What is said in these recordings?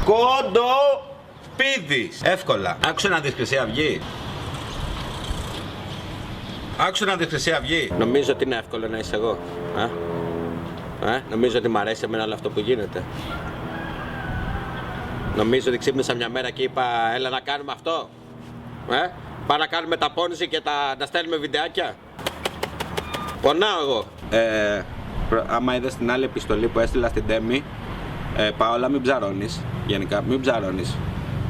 Κοντοπίδης. Εύκολα. Άκουσε να δεις Χρυσή Αυγή. Άκουσε να δεις Χρυσή Αυγή. Νομίζω ότι είναι εύκολο να είσαι εγώ. Νομίζω ότι μ' αρέσει εμένα όλο αυτό που γίνεται. Νομίζω ότι ξύπνησα μια μέρα και είπα έλα να κάνουμε αυτό. Πάμε να κάνουμε τα πόνση και να στέλνουμε βιντεάκια. Πονάω εγώ. Άμα είδες την άλλη επιστολή που έστειλα στην Τέμι, Πάολα, μην ψαρώνεις. Γενικά, μην ψαρώνεις.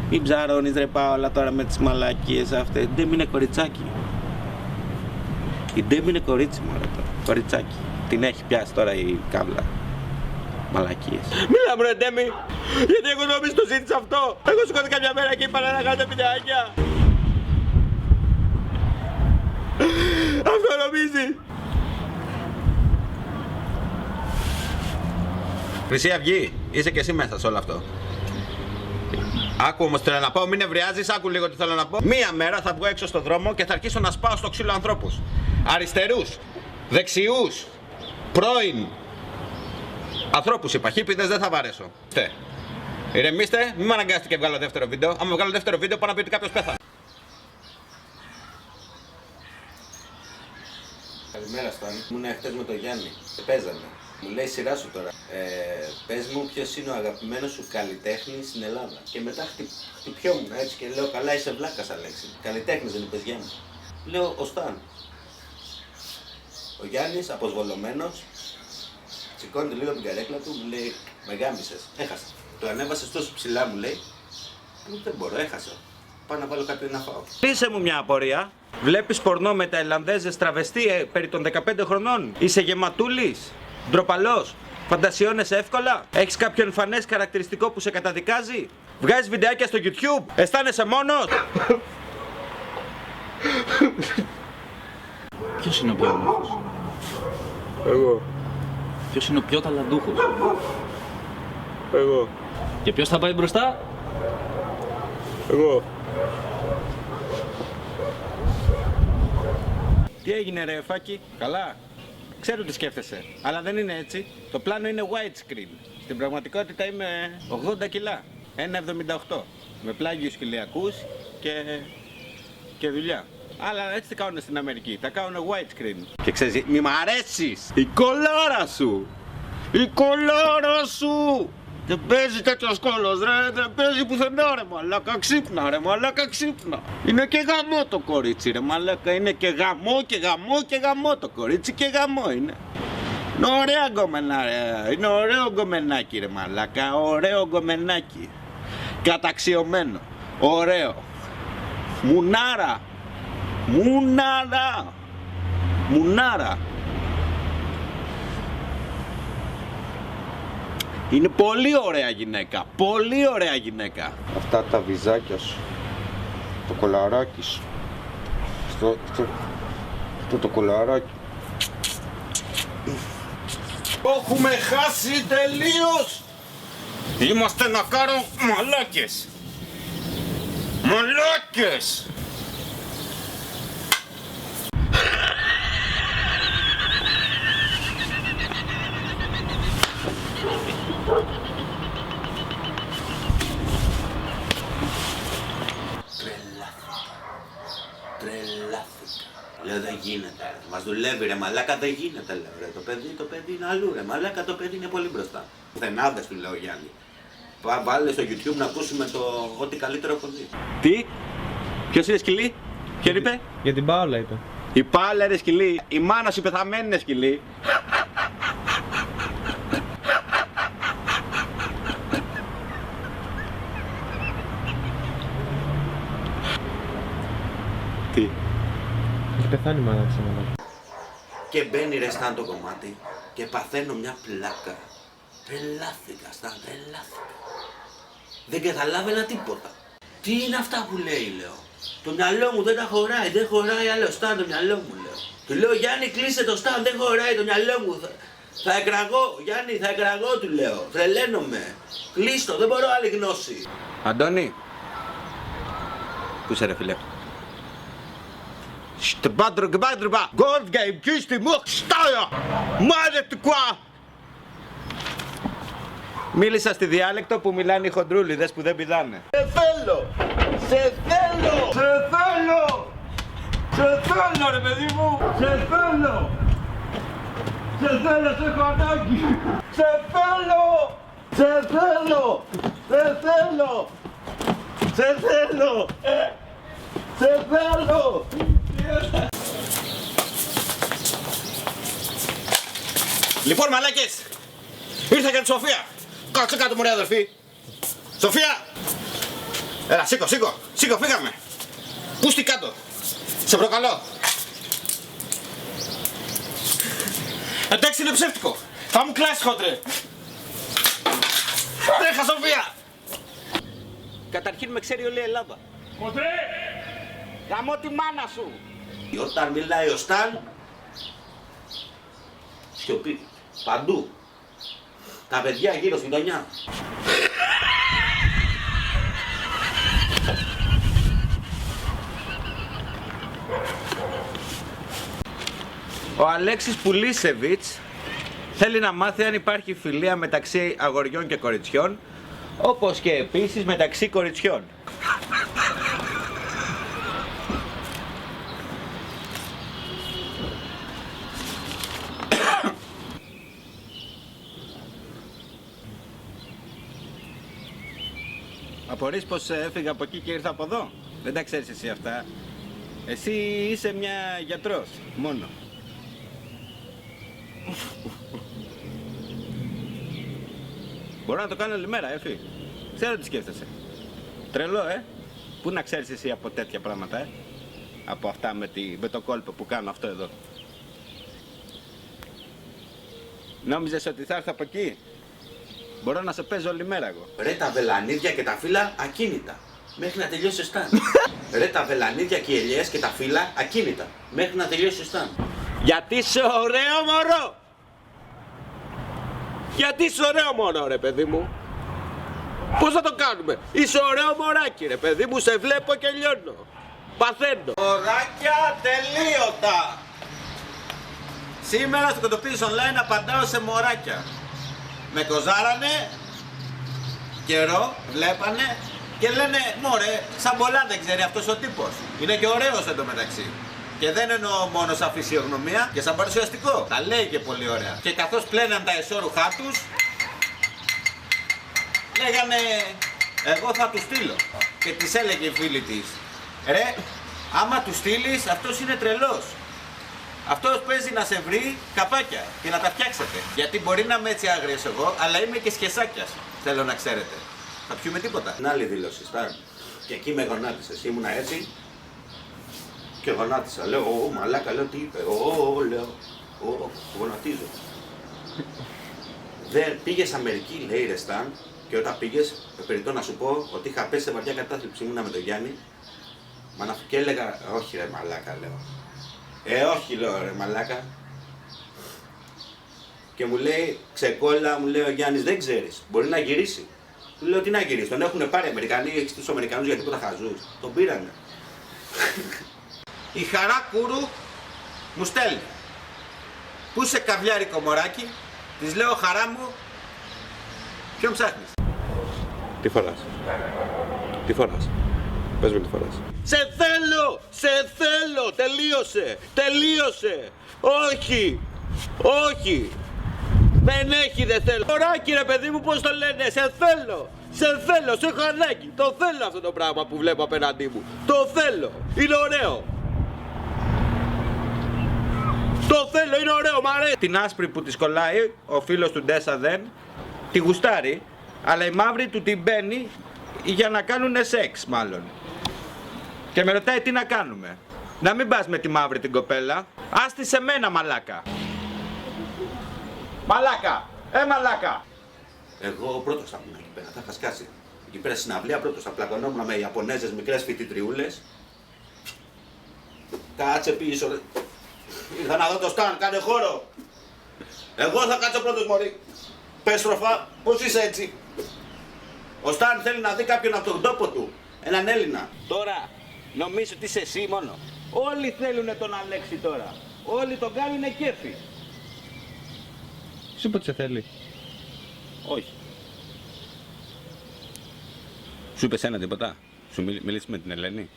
Μην ψαρώνεις ρε Πάολα τώρα με τις μαλακίες αυτές. Η Τέμι είναι κοριτσάκι. Η Τέμι είναι κορίτσι μωρέ τώρα. Κοριτσάκι. Την έχει πιάσει τώρα η κάβλα. Μαλακίες. Μίλα μου ρε Τέμι. Γιατί εγώ νόμιζα το ζήτησα αυτό. Εγώ σηκώθηκα μια μέρα και είπα να κάνετε βιντεάκια. Αυτό νομίζει. Χρυσή Αυγή, είσαι και εσύ μέσα σε όλο αυτό. Άκου όμως θέλω να πω, μην νευριάζεις, άκου λίγο τι θέλω να πω. Μία μέρα θα βγω έξω στον δρόμο και θα αρχίσω να σπάω στο ξύλο ανθρώπους. Αριστερούς, δεξιούς, πρώην. Ανθρώπους είπα, χίπηδες δεν θα βαρέσω. Ηρεμήστε, μην με αναγκάσετε και βγάλω δεύτερο βίντεο. Άμα βγάλω δεύτερο βίντεο πάω να πει ότι κάποιος πέθανε. Καλημέρα Στάν. Ήμουν χτες με τον Γιάννη και παίζαμε. Μου λέει σειρά σου τώρα. Πες μου ποιος είναι ο αγαπημένος σου καλλιτέχνης στην Ελλάδα. Και μετά χτυπιόμουν έτσι και λέω καλά είσαι βλάκας Αλέξη. Καλλιτέχνης δεν είπες Γιάννη. Λέω ο Σταν. Ο Γιάννης αποσβολωμένος σηκώνεται λίγο την καρέκλα του, μου λέει με γάμισες. Έχασα. Το ανέβασες τόσο ψηλά μου λέει. Δεν μπορώ, έχασα. Πάω να βάλω κάτι να φάω. Πείσε μου μια απορία. Βλέπεις πορνό με Ταϊλανδέζες τραβεστή περί των 15 χρονών. Είσαι γεματούλης, ντροπαλός, φαντασιώνεσαι εύκολα. Έχεις κάποιο εμφανές χαρακτηριστικό που σε καταδικάζει. Βγάζεις βιντεάκια στο YouTube. Αισθάνεσαι μόνος. Ποιος είναι ο πιο όμορφος? Εγώ. Ποιος είναι ο πιο ταλαντούχος? Εγώ. Και ποιος θα πάει μπροστά? Εγώ. Τι έγινε ρε Φάκη, καλά. Ξέρω τι σκέφτεσαι, αλλά δεν είναι έτσι. Το πλάνο είναι widescreen. Στην πραγματικότητα είμαι 80 κιλά, 1,78. Με πλάγιους χιλιακούς και δουλειά. Αλλά έτσι τι κάνουν στην Αμερική, τα κάνουν widescreen. Και ξέρεις, μη μ' αρέσεις. Η κολάρα σου. Η κολάρα σου. Δεν παίζει τέτοιος κόλος ρε, δεν παίζει πουθενά ρε μαλάκα, ξύπνα ρε μαλάκα, ξύπνα. Είναι και γαμό το κορίτσι ρε μαλάκα, είναι και γαμό και γαμό και γαμό το κορίτσι και γαμό είναι. Είναι ωραία γκομενά ρε, είναι ωραίο γκομενάκι ρε μαλάκα, ωραίο γκομενάκι. Καταξιωμένο, ωραίο. Μουνάρα, μουνάρα, μουνάρα. Είναι πολύ ωραία γυναίκα, πολύ ωραία γυναίκα. Αυτά τα βυζάκια σου, το κολαράκι σου, αυτό το κολαράκι. Έχουμε χάσει τελείως. Είμαστε να κάνουμε μαλάκες. Μαλάκες. Τρελάθηκα. Λέω δεν γίνεται. Μας δουλεύει ρε μαλάκα, δεν γίνεται λέω ρε. Το παιδί είναι αλλού ρε μαλάκα, το παιδί είναι πολύ μπροστά. Θενάδες του λέω Γιάννη. Βάλε στο YouTube να ακούσουμε το ό,τι καλύτερο έχω δει. Τι? Ποιος είναι σκυλί? Ποιον είπε? Για την Πάολα είπε. Η Πάολα είναι σκυλί. Η μάνα σου πεθαμένη είναι σκυλί. Τι? Έχει πεθάνει η μάνα της αμαλά. Και μπαίνει ρε Σταν το κομμάτι και παθαίνω μια πλάκα. Τρελάθηκα Σταν, τρελάθηκα. Δεν καταλάβαινα τίποτα. Τι είναι αυτά που λέει λέω. Το μυαλό μου δεν τα χωράει, δεν χωράει άλλο Σταν το μυαλό μου λέω. Του λέω Γιάννη κλείσε το Σταν, δεν χωράει το μυαλό μου. Θα εκραγώ, Γιάννη θα εκραγώ του λέω. Τρελαίνομαι. Κλείστο, δεν μπορώ άλλη γνώση. Αντώνη. Πού είσαι ρε φίλε? Στρμπάντρουγκμπάντρουμπα, Goldgame, küss die Muck, Steuer, meine du qua. Μίλησα στη διάλεκτο που μιλάνε οι χοντρούλιδες που δεν πηδάνε. Σε θέλω! Σε θέλω! Σε θέλω! Σε θέλω ρε παιδί μου! Σε θέλω! Σε θέλω, σε έχω ανάγκη! Σε θέλω! Σε θέλω! Σε θέλω! Σε θέλω! Σε θέλω! Λοιπόν, μαλάκες! Ήρθα για τη Σοφία! Κάτσε κάτω, μωρέ αδερφή! Σοφία! Έλα, σήκω, σήκω! Σήκω, φύγαμε! Πούστη κάτω! Σε προκαλώ! Εντάξει, είναι ψεύτικο! Θα μου κλάσει, χόντρε! Τρέχα, Σοφία! Καταρχήν με ξέρει όλη η Ελλάδα. Χοντρέ! Γαμώ τη μάνα σου! Όταν μιλάει ο Σταν, σιωπή. Παντού. Τα παιδιά γύρω στην γωνιά. Ο Αλέξης Πουλίσεβιτς θέλει να μάθει αν υπάρχει φιλία μεταξύ αγοριών και κοριτσιών, όπως και επίσης μεταξύ κοριτσιών. Απορείς πως έφυγα από εκεί και ήρθα από εδώ? Δεν τα ξέρεις εσύ αυτά. Εσύ είσαι μια γιατρός, μόνο. Μπορώ να το κάνω όλη μέρα, Εφη. Ξέρω τι σκέφτεσαι. Τρελό, Πού να ξέρεις εσύ από τέτοια πράγματα, Από αυτά με το κόλπο που κάνω αυτό εδώ. Νόμιζες ότι θα έρθω από εκεί? Μπορώ να σε παίζω όλη μέρα εγώ. Ρε τα βελανίδια και τα φύλλα ακίνητα. Μέχρι να τελειώσει ο Σταν. Ρε τα βελανίδια και οι ελιές και τα φύλλα ακίνητα. Μέχρι να τελειώσει ο Σταν. Γιατί είσαι ωραίο μωρό! Γιατί είσαι ωραίο μόνο ρε παιδί μου. Πώς θα το κάνουμε? Είσαι ωραίο μωράκι ρε παιδί μου. Σε βλέπω και λιώνω. Παθαίνω. Μωράκια τελείωτα! Σήμερα στο Κοντοπίδης Online απαντάω σε μωράκια. Με κοζάρανε, καιρό, βλέπανε και λένε μωρέ, σαν πολλά δεν ξέρει αυτός ο τύπος. Είναι και ωραίος εντωμεταξύ. Και δεν εννοώ μόνο σαν φυσιογνωμία και σαν παρουσιαστικό. Τα λέει και πολύ ωραία. Και καθώς πλέναν τα εσώρουχά τους, λέγανε εγώ θα του στείλω. Και της έλεγε η φίλη της, ρε, άμα του στείλεις αυτός είναι τρελός. Αυτός παίζει να σε βρει καπάκια και να τα φτιάξετε. Γιατί μπορεί να είμαι έτσι άγριος εγώ, αλλά είμαι και σχεσάκιας. Θέλω να ξέρετε. Θα πιούμε τίποτα. Την άλλη δήλωση, Σταν. Και εκεί με γονάτισες. Ήμουνα έτσι και γονάτισα. Λέω, ω, μαλάκα, λέω τι είπε. Λέω, γονατίζω. Δεν πήγες Αμερική, λέει ρε Σταν, και όταν πήγες, περιττώ να σου πω ότι είχα πέσει σε βαριά κατάθλιψη. Ήμουνα με τον Γιάννη. Και έλεγα, όχι ρε μαλάκα, λέω. Όχι, λέω ρε μαλάκα. Και μου λέει, ξεκόλα, μου λέει ο Γιάννης, δεν ξέρεις, μπορεί να γυρίσει. Του λέω, τι να γυρίσει, τον έχουν πάρει Αμερικανοί, έχεις τους Αμερικανούς για τίποτα χαζούς. Τον πήρανε. Η Χαρά Κούρου μου στέλνει. Πού είσαι καβλιάρικο μωράκι? Της λέω, χαρά μου, ποιον ψάχνεις? Τι φοράς? Τι φοράς? Πες μου τι φοράς. Σε θέλω! Σε θέλω! Τελείωσε! Τελείωσε! Όχι! Όχι! Δεν έχει, δεν θέλω! Μωράκι ρε παιδί μου, πώς το λένε! Σε θέλω! Σε θέλω! Σε έχω ανάγκη! Το θέλω αυτό το πράγμα που βλέπω απέναντί μου! Το θέλω! Είναι ωραίο! Το θέλω! Είναι ωραίο! Μ' αρέσει! Την άσπρη που της κολλάει, ο φίλος του Ντέσα δεν, τη γουστάρει, αλλά η μαύρη του την μπαίνει για να κάνουνε σεξ μάλλον. Και με ρωτάει τι να κάνουμε. Να μην πας με τη μαύρη την κοπέλα. Άστη σε μένα μαλάκα. Μαλάκα! Μαλάκα! Εγώ πρώτος θα ήμουν εκεί πέρα, θα είχα σκάσει. Εκεί πέρα στην αυλία πρώτος θα πλακωνόμουν με Ιαπωνέζες μικρές φοιτητριούλες. Κάτσε πίσω ρε. Ήρθα να δω το Σταν, κάνε χώρο. Εγώ θα κάτσω πρώτος μωρή. Πες στροφά, πώς είσαι έτσι? Ο Σταν θέλει να δει κάποιον από τον τόπο του. Έναν Έλληνα. Τώρα, νομίζω ότι είσαι εσύ μόνο. Όλοι θέλουνε τον Αλέξη τώρα. Όλοι τον κάνουνε κέφι. Σου είπε ότι σε θέλει. Όχι. Σου είπε σένα τίποτα? Σου μιλήσει με την Ελένη?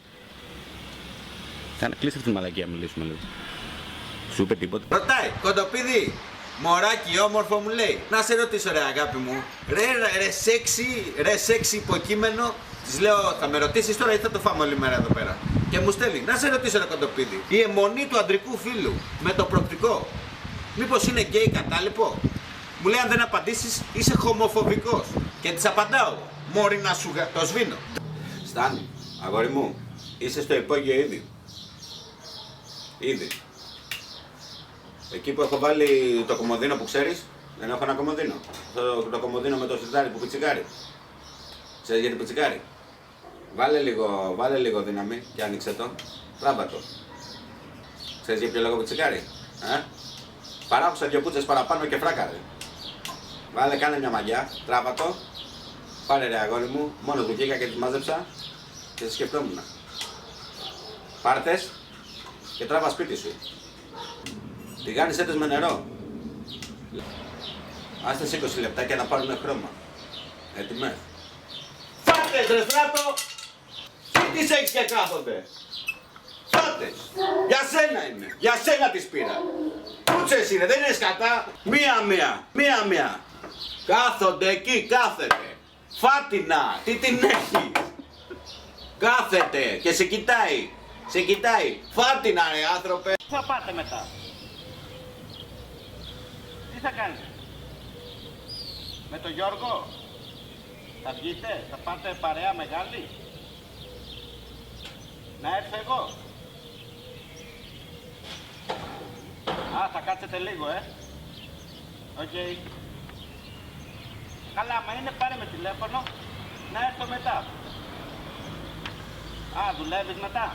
Κάνε, κλείσε αυτή τη μαλακία, μιλήσουμε λίγο. Σου είπε τίποτα? Ρωτάει, κοντοπίδι, μωράκι όμορφο μου λέει. Να σε ρωτήσω ρε αγάπη μου, ρε σεξι υποκείμενο. Της λέω, θα με ρωτήσεις τώρα ή θα το φάμε όλη μέρα εδώ πέρα? Και μου στέλνει, να σε ρωτήσω ρε κοντοπίδι, η αιμονή του αντρικού φίλου με το προκτικό, μήπως είναι γκέι κατάλοιπο? Μου λέει, αν δεν απαντήσεις είσαι χομοφοβικός. Και της απαντάω, μόρι να σου το σβήνω. Στάνη, αγόρι μου, είσαι στο υπόγειο ήδη. Ήδη. Εκεί που έχω βάλει το κομμωδίνο που ξέρεις, δεν έχω ένα κομμωδίνο. Το κομμωδίνο με το σιρτάρι που πιτσικάρει. Ξέρεις γιατί πιτσικάρει? Βάλε λίγο δύναμη και άνοιξε το. Τράβα το. Ξέρεις για ποιο λόγο πιτσικάρει? Παράκουσα δυο πούτσες παραπάνω και φράκαρε. Βάλε, κάνε μια μαγιά, τράβα το. Πάρε ρε αγόρι μου, μόνο που βγήκα και τις μάζεψα και σε σκεφτόμουν. Πάρτες και τράβα σπίτι σου. Τηγάνισέ τες με νερό. Άστε 20 λεπτάκια να πάρουμε χρώμα. Έτοιμες? Φάτες ρε στράτο! Τι τις έχεις και κάθονται? Φάτες! Για σένα είναι! Για σένα τις πήρα! Πούτσες είναι, δεν είναι σκατά! Μία-μία! Κάθονται εκεί, κάθεται! Φάτινα! Τι την έχει! Κάθεται και σε κοιτάει! Φάτινα ρε άνθρωπε! Τι θα πάτε μετά? Τι θα κάνετε? Με τον Γιώργο? Θα βγείτε, θα πάτε παρέα μεγάλη? Να έρθω εγώ? Θα κάτσετε λίγο, Οκ. Καλά, μα είναι, πάρε με τηλέφωνο, να έρθω μετά. Δουλεύεις μετά?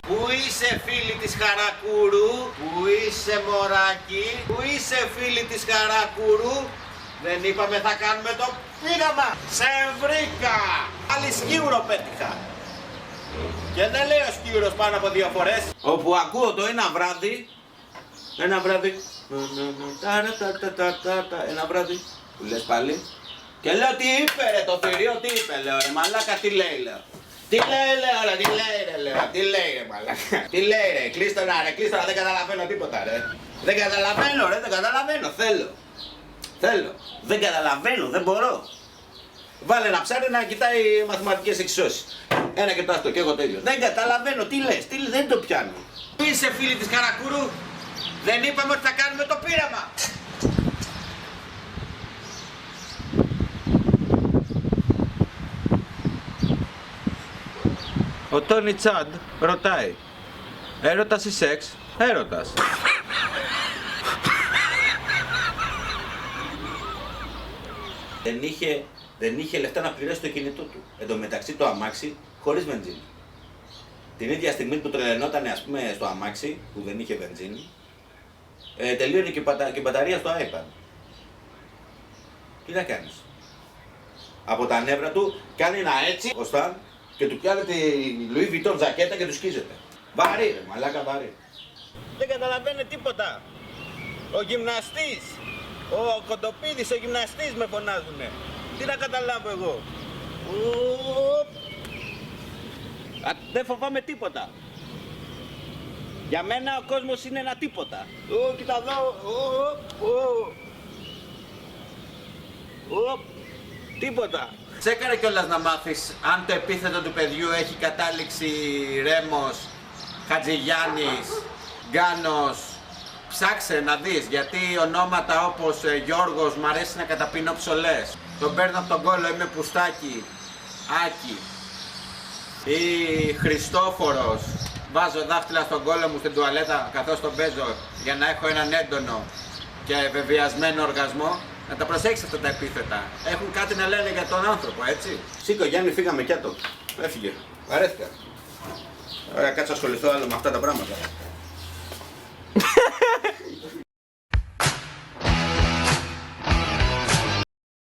Πού είσαι φίλη της Χαρακούρου? Πού είσαι μωράκι? Πού είσαι φίλη της Χαρακούρου? Δεν είπαμε θα κάνουμε το πείραμα? Σε βρήκα! Άλλη σκύουρο πέτυχα. Και δεν λέει ο σκύουρος πάνω από 2 φορές. Όπου ακούω το ένα βράδυ, ένα βράδυ, που λες πάλι. Και λέω τι είπε ρε το θηρίο, τι είπε, λέω ρε μαλάκα, τι λέει, λέω. Τι λέει ρε μαλάκα. Τι λέει ρε, κλείστο να ρε, δεν καταλαβαίνω τίποτα ρε. Δεν καταλαβαίνω, θέλω. Δεν καταλαβαίνω, δεν μπορώ. Βάλε ένα ψάρι να κοιτάει μαθηματικές εξισώσεις. Ένα και το αυτό και εγώ το ίδιο. Δεν καταλαβαίνω, τι λες, δεν το πιάνω. Είσαι φίλη της Χαρακούρου? Δεν είπαμε ότι θα κάνουμε το πείραμα? Ο Τόνι Τσάντ ρωτάει, έρωτας ή σεξ? Έρωτας. Δεν είχε λεφτά να πληρώσει το κινητό του. Εν τω μεταξύ το αμάξι χωρίς βενζίνη. Την ίδια στιγμή που τρελαινόταν ας πούμε στο αμάξι που δεν είχε βενζίνη, τελείωνε και η μπαταρία στο iPad. Τι να κάνεις? Από τα νεύρα του κάνει ένα έτσι ο Σταν και του πιάνει τη Louis Vuitton ζακέτα και του σκίζεται. Βαρύ ρε μαλάκα, βαρύ. Δεν καταλαβαίνει τίποτα. Ο γυμναστής, ο Κοντοπίδης, ο γυμναστής με φωνάζουνε. Τι να καταλάβω εγώ? Δεν φοβάμαι τίποτα. Για μένα ο κόσμος είναι ένα τίποτα. Κοίτα εδώ. Τίποτα. Τσέκαρε κιόλας να μάθεις αν το επίθετο του παιδιού έχει κατάληξη Ρέμος, Χατζηγιάννης, Γκάνος. Ψάξε να δεις, γιατί ονόματα όπως Γιώργος μ' αρέσει να καταπίνω ψολές. Τον παίρνω από τον κόλλο, είμαι Πουστάκι, Άκη. Ή Χριστόφορος. Βάζω δάχτυλα στον κόλλο μου στην τουαλέτα καθώς τον παίζω για να έχω έναν έντονο και βεβαιασμένο οργασμό. Να τα προσέξεις αυτά τα επίθετα. Έχουν κάτι να λένε για τον άνθρωπο, έτσι. Σήκω Γιάννη, φύγαμε κι άτο. Έφυγε. Βαρέθηκα. Ωραία, κάτσε ασχοληθώ άλλο με αυτά τα πράγματα.